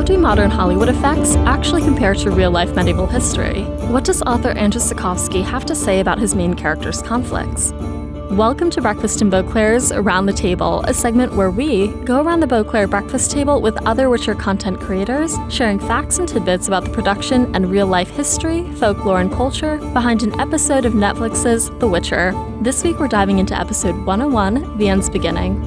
do modern Hollywood effects actually compare to real-life medieval history? What does author Andrzej Sapkowski have to say about his main character's conflicts? Welcome to Breakfast in Beauclair's Around the Table, a segment where we go around the Beauclair breakfast table with other Witcher content creators, sharing facts and tidbits about the production and real-life history, folklore, and culture behind an episode of Netflix's The Witcher. This week we're diving into episode 101, The End's Beginning.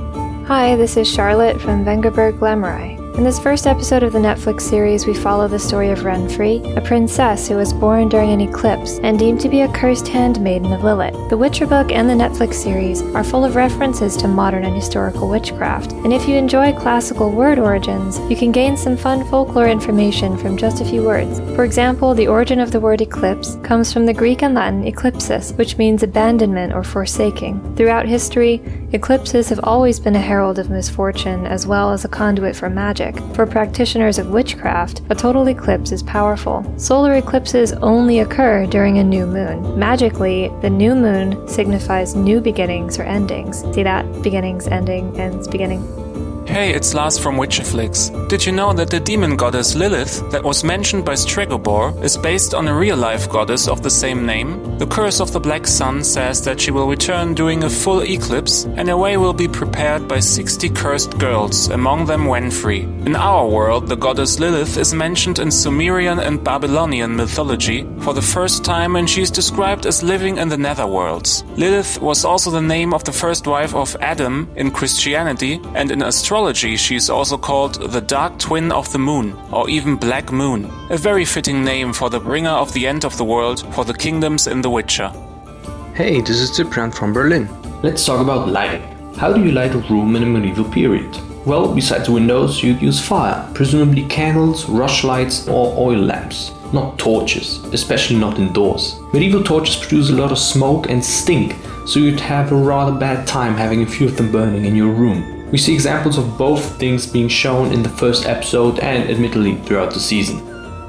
Hi, this is Charlotte from Vengerberg Glamarye. In this first episode of the Netflix series, we follow the story of Renfri, a princess who was born during an eclipse and deemed to be a cursed handmaiden of Lilith. The Witcher book and the Netflix series are full of references to modern and historical witchcraft, and if you enjoy classical word origins, you can gain some fun folklore information from just a few words. For example, the origin of the word eclipse comes from the Greek and Latin eclipsis, which means abandonment or forsaking. Throughout history, eclipses have always been a herald of misfortune as well as a conduit for magic. For practitioners of witchcraft, a total eclipse is powerful. Solar eclipses only occur during a new moon. Magically, the new moon signifies new beginnings or endings. See that? Beginnings, ending, ends, beginning. Hey, it's Lars from Witcherflix. Did you know that the demon goddess Lilith that was mentioned by Stregobor is based on a real-life goddess of the same name? The Curse of the Black Sun says that she will return during a full eclipse, and a way will be prepared by 60 cursed girls, among them Renfri. In our world, the goddess Lilith is mentioned in Sumerian and Babylonian mythology for the first time, and she is described as living in the netherworlds. Lilith was also the name of the first wife of Adam in Christianity, and in astrology she is also called the Dark Twin of the Moon, or even Black Moon, a very fitting name for the bringer of the end of the world for the kingdoms in The Witcher. Hey, this is Cyprian from Berlin. Let's talk about lighting. How do you light a room in a medieval period? Well, besides windows, you'd use fire, presumably candles, rushlights, or oil lamps. Not torches, especially not indoors. Medieval torches produce a lot of smoke and stink, so you'd have a rather bad time having a few of them burning in your room. We see examples of both things being shown in the first episode and admittedly throughout the season.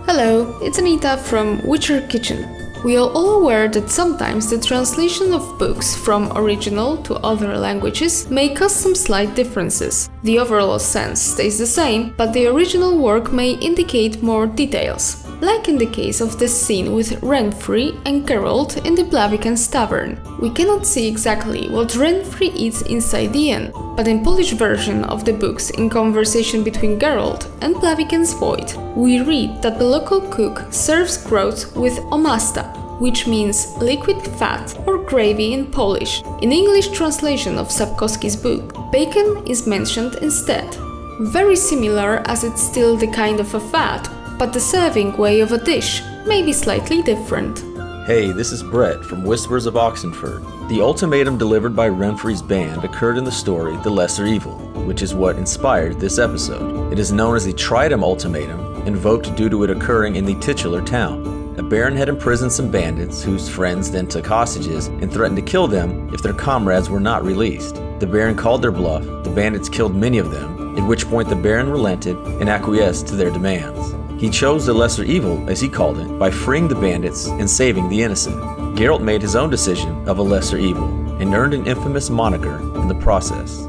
Hello, it's Anita from Witcher Kitchen. We are all aware that sometimes the translation of books from original to other languages may cause some slight differences. The overall sense stays the same, but the original work may indicate more details. Like in the case of the scene with Renfri and Geralt in the Blaviken's tavern. We cannot see exactly what Renfri eats inside the inn, but in Polish version of the books in conversation between Geralt and Blaviken's void, we read that the local cook serves groats with omasta, which means liquid fat or gravy in Polish. In English translation of Sapkowski's book, bacon is mentioned instead. Very similar, as it's still the kind of a fat, but the serving way of a dish may be slightly different. Hey, this is Brett from Whispers of Oxenfurt. The ultimatum delivered by Renfri's band occurred in the story The Lesser Evil, which is what inspired this episode. It is known as the Tridam Ultimatum, invoked due to it occurring in the titular town. A baron had imprisoned some bandits, whose friends then took hostages and threatened to kill them if their comrades were not released. The baron called their bluff, the bandits killed many of them, at which point the baron relented and acquiesced to their demands. He chose the lesser evil, as he called it, by freeing the bandits and saving the innocent. Geralt made his own decision of a lesser evil and earned an infamous moniker in the process.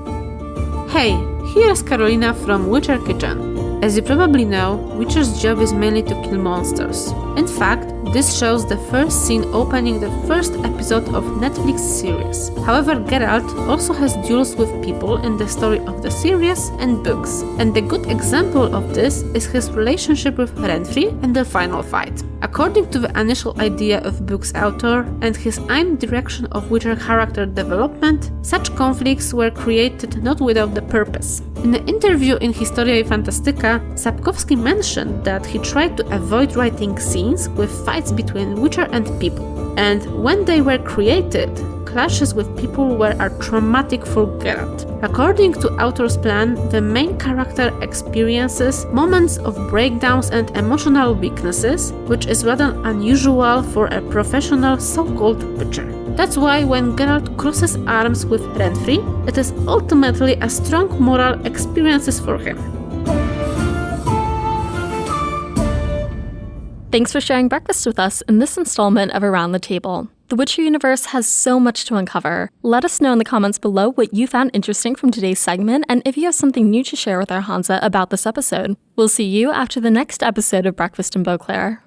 Hey, here's Karolina from Witcher Kitchen. As you probably know, Witcher's job is mainly to kill monsters. In fact, this shows the first scene opening the first episode of Netflix series. However, Geralt also has duels with people in the story of the series and books. And a good example of this is his relationship with Renfri in the final fight. According to the initial idea of book's author and his own direction of Witcher character development, such conflicts were created not without the purpose. In an interview in Historiae Fantastica, Sapkowski mentioned that he tried to avoid writing scenes with fights between Witcher and people. And when they were created, clashes with people were traumatic for Geralt. According to author's plan, the main character experiences moments of breakdowns and emotional weaknesses, which is rather unusual for a professional so-called Witcher. That's why when Geralt crosses arms with Renfri, it is ultimately a strong moral experience for him. Thanks for sharing breakfast with us in this installment of Around the Table. The Witcher universe has so much to uncover. Let us know in the comments below what you found interesting from today's segment, and if you have something new to share with our Hansa about this episode. We'll see you after the next episode of Breakfast in Beauclair.